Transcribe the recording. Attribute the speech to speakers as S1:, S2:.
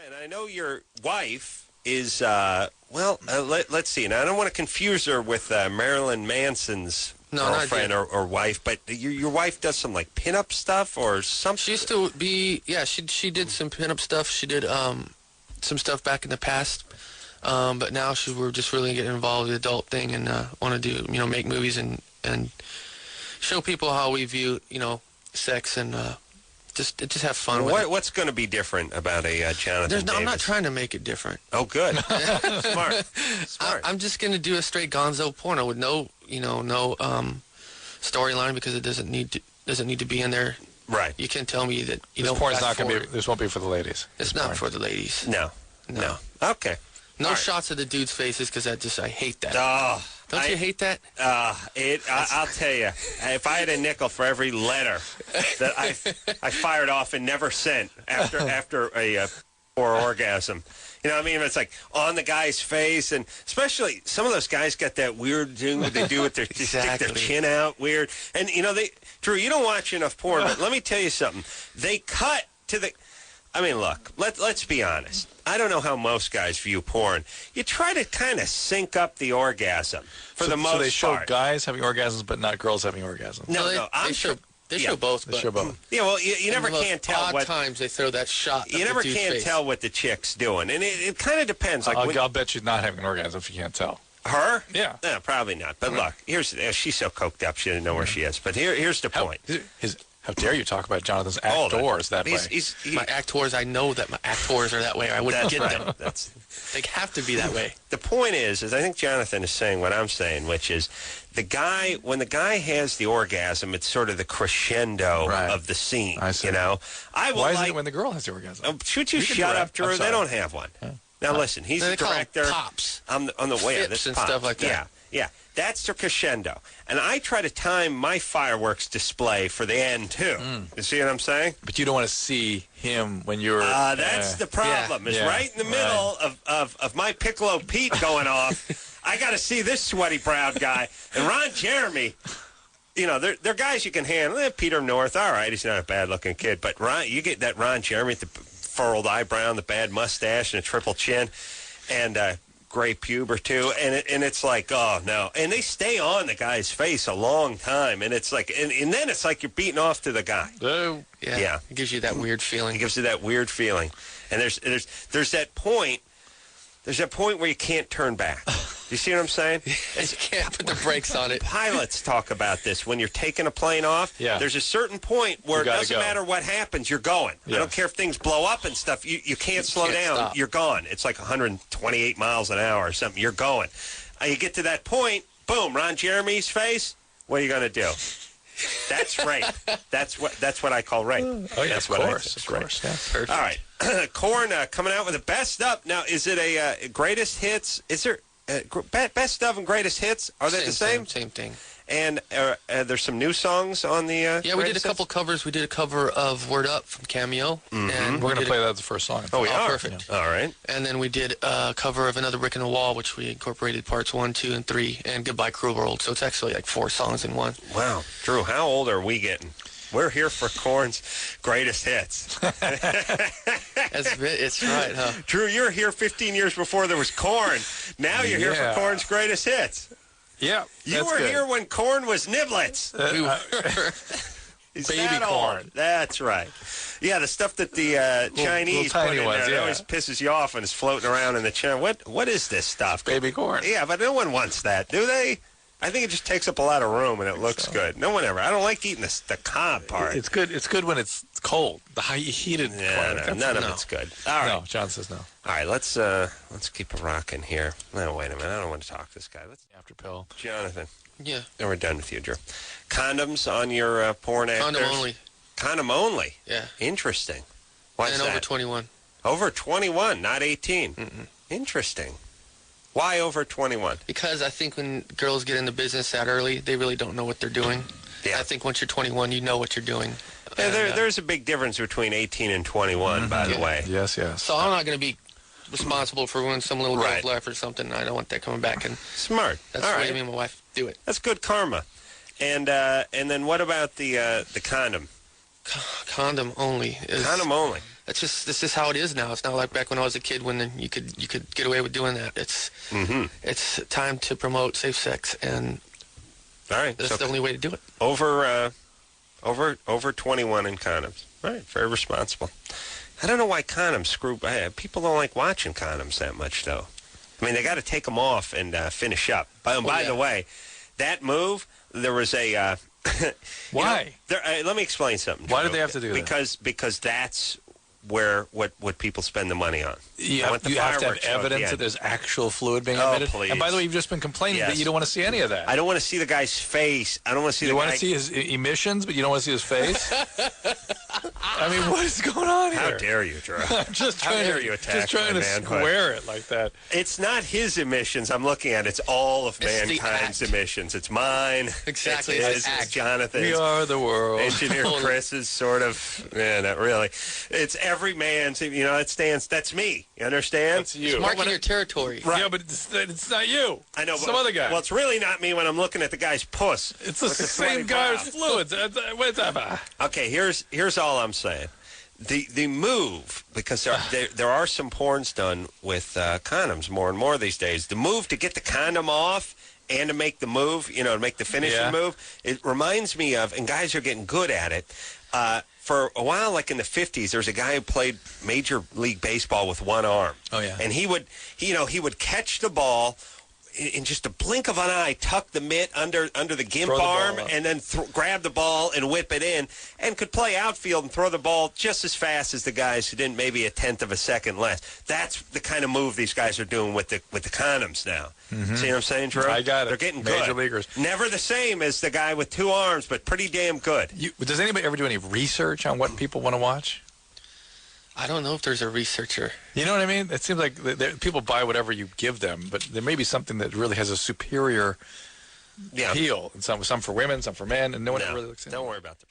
S1: and I know your wife is, let's see. Now, I don't want to confuse her with Marilyn Manson's girlfriend or wife, but your wife does some, like, pinup stuff or something?
S2: She used to be, she did some pinup stuff. She did some stuff back in the past. But now we're just really getting involved with the adult thing and want to do, make movies and show people how we view, sex and just have fun with it.
S1: What's going to be different about a Jonathan Davis?
S2: I'm not trying to make it different.
S1: Oh, good. Smart.
S2: I'm just going to do a straight gonzo porno with no storyline because it doesn't need to be in there.
S1: Right.
S2: You can tell me that
S3: this porn's not going to be. This won't be for the ladies.
S2: It's not for the ladies.
S1: No. Okay.
S2: No shots of the dudes' faces because I hate that. Don't you hate that?
S1: I'll tell you, if I had a nickel for every letter that I fired off and never sent after a poor orgasm, what I mean? It's like on the guy's face, and especially some of those guys got that weird thing that they do with their stick their chin out weird, and Drew, you don't watch enough porn, but let me tell you something. They cut to the. I mean, look, let's be honest. I don't know how most guys view porn. You try to kind of sync up the orgasm for the most part.
S3: So they show guys having orgasms, but not girls having orgasms.
S1: No,
S2: they show both.
S3: They show both.
S1: Yeah, well, you never can tell what
S2: times they throw that shot.
S1: You never can tell what the chick's doing, and it kind of depends. Like
S3: I'll bet she's not having an orgasm if you can't tell.
S1: Her?
S3: Yeah.
S1: No, probably not. But look, she's so coked up she didn't know where she is. But here's the point.
S3: How dare you talk about Jonathan's actors that way?
S2: My actors, I know that my actors are that way. I wouldn't get them. They have to be that way.
S1: The point is I think Jonathan is saying what I'm saying, which is when the guy has the orgasm, it's sort of the crescendo of the scene.
S3: I see.
S1: Why
S3: is it when the girl has the orgasm?
S1: Should you shut up, Drew? They don't have one. Yeah. Now listen, he's the director.
S2: Pops.
S1: On the way.
S2: This and stuff like that.
S1: Yeah. That's the crescendo. And I try to time my fireworks display for the end, too. You see what I'm saying?
S3: But you don't want to see him when you're...
S1: that's the problem. It's right in the middle of my Piccolo Pete going off. I got to see this sweaty-browed guy. And Ron Jeremy, they're guys you can handle. Peter North, all right, he's not a bad-looking kid. But you get that Ron Jeremy with the furrowed eyebrow and the bad mustache and a triple chin. And... gray pube or two, and it's like, oh no, and they stay on the guy's face a long time, and it's like, and then it's like you're beating off to the guy.
S2: Yeah, it gives you that weird feeling.
S1: It gives you that weird feeling, and there's that point. There's that point where you can't turn back. You see what I'm saying?
S2: You can't put the brakes on it.
S1: Pilots talk about this. When you're taking a plane off, there's a certain point where it doesn't matter what happens, you're going. Yes. I don't care if things blow up and stuff. You can't slow down. Stop. You're gone. It's like 128 miles an hour or something. You're going. You get to that point, boom, Ron Jeremy's face, what are you going to do? That's rape. That's what I call rape.
S3: Oh, yeah,
S1: that's
S3: of course. Yeah.
S2: Perfect.
S1: All right. Korn coming out with a best of. Now, is it a greatest hits? Is there best of and greatest hits? Are they the same?
S2: Same thing.
S1: And there's some new songs on the
S2: we did a couple covers. We did a cover of Word Up from Cameo. And
S3: we're going to play that as the first song.
S1: Oh, we are?
S2: Perfect.
S1: Yeah. All right.
S2: And then we did a cover of Another Brick in the Wall, which we incorporated parts 1, 2, and 3, and Goodbye Cruel World. So it's actually like 4 songs in one.
S1: Wow. Drew, how old are we getting? We're here for Korn's greatest hits.
S2: It's right, huh?
S1: Drew, you're here 15 years before there was Korn. Now you're here for Korn's greatest hits.
S3: Yeah,
S1: you were here when Korn was niblets.
S3: Baby corn.
S1: That's right. Yeah, the stuff that the Chinese put in there, it always pisses you off and is floating around in the chair. What is this stuff?
S3: Baby corn.
S1: Yeah, but no one wants that, do they? I think it just takes up a lot of room and it looks good. No one ever. I don't like eating the cob part.
S3: It's good. It's good when it's cold. The high heated.
S1: None of it's good. All right.
S3: No, John says no.
S1: All right, let's keep it rocking here. No, wait a minute. I don't want to talk to this guy.
S3: After pill.
S1: Jonathan.
S2: Yeah.
S1: And we're done with you, Drew. Condoms on your porn actors?
S2: Condom only.
S1: Condom only?
S2: Yeah.
S1: Interesting. Why's that?
S2: Over 21.
S1: Over 21, not 18.
S2: Mm-mm.
S1: Interesting. Why over 21?
S2: Because I think when girls get into business that early, they really don't know what they're doing. Yeah. I think once you're 21, you know what you're doing.
S1: Yeah, there's a big difference between 18 and 21, by the way.
S3: Yes.
S2: So I'm not going to be responsible for when some little girl's left or something. I don't want that coming back. And
S1: smart.
S2: That's the way me and my wife do it.
S1: That's good karma. And then what about the condom?
S2: Condom only.
S1: Condom only.
S2: this is how it is now. It's not like back when I was a kid when you could get away with doing that. It's time to promote safe sex, and
S1: all right,
S2: that's the only way to do it.
S1: Over 21 in condoms. All right, very responsible. I don't know why condoms screw. People don't like watching condoms that much, though. I mean, they got to take them off and finish up. By the way, that move, there was a.
S3: Why?
S1: Let me explain something.
S3: Why did they have to do
S1: that? Because that's where what people spend the money on.
S3: You have to have evidence that there's actual fluid being emitted.
S1: Please.
S3: And by the way, you've just been complaining that you don't want to see any of that.
S1: I don't want to see the guy's face. I don't want to see
S3: You want to see his emissions, but you don't want to see his face? I mean, what is going on here?
S1: How dare you, Drew?
S3: I'm just trying to square it like that.
S1: It's not his emissions I'm looking at. It's all of mankind's emissions. It's mine.
S2: Exactly.
S1: It's Jonathan's.
S2: We are the world.
S1: Engineer Chris is sort of, not really. It's every man's, it stands, that's me. You understand?
S3: That's you.
S2: It's marking your territory.
S3: Right. Yeah, but it's not you.
S1: I know.
S3: Some other guy.
S1: Well, it's really not me when I'm looking at the guy's puss.
S3: It's the same guy's fluids. What's that?
S1: Okay, here's all I'm saying. The move, because there are some porns done with condoms more and more these days. The move to get the condom off and to make the move, to make the finishing move, it reminds me of, and guys are getting good at it. For a while, like in the 50s, there was a guy who played Major League Baseball with one arm.
S3: Oh, yeah.
S1: And he would catch the ball in just a blink of an eye, tuck the mitt under the gimp arm, and then grab the ball and whip it in, and could play outfield and throw the ball just as fast as the guys who didn't maybe a tenth of a second less. That's the kind of move these guys are doing with the condoms now.
S3: Mm-hmm.
S1: See what I'm saying, Drew?
S3: I got it.
S1: They're getting good.
S3: Major leaguers.
S1: Never the same as the guy with two arms, but pretty damn good.
S3: Does anybody ever do any research on what people want to watch?
S2: I don't know if there's a researcher.
S3: You know what I mean? It seems like people buy whatever you give them, but there may be something that really has a superior appeal. And some for women, some for men, and no one really looks into it.
S1: Don't worry about the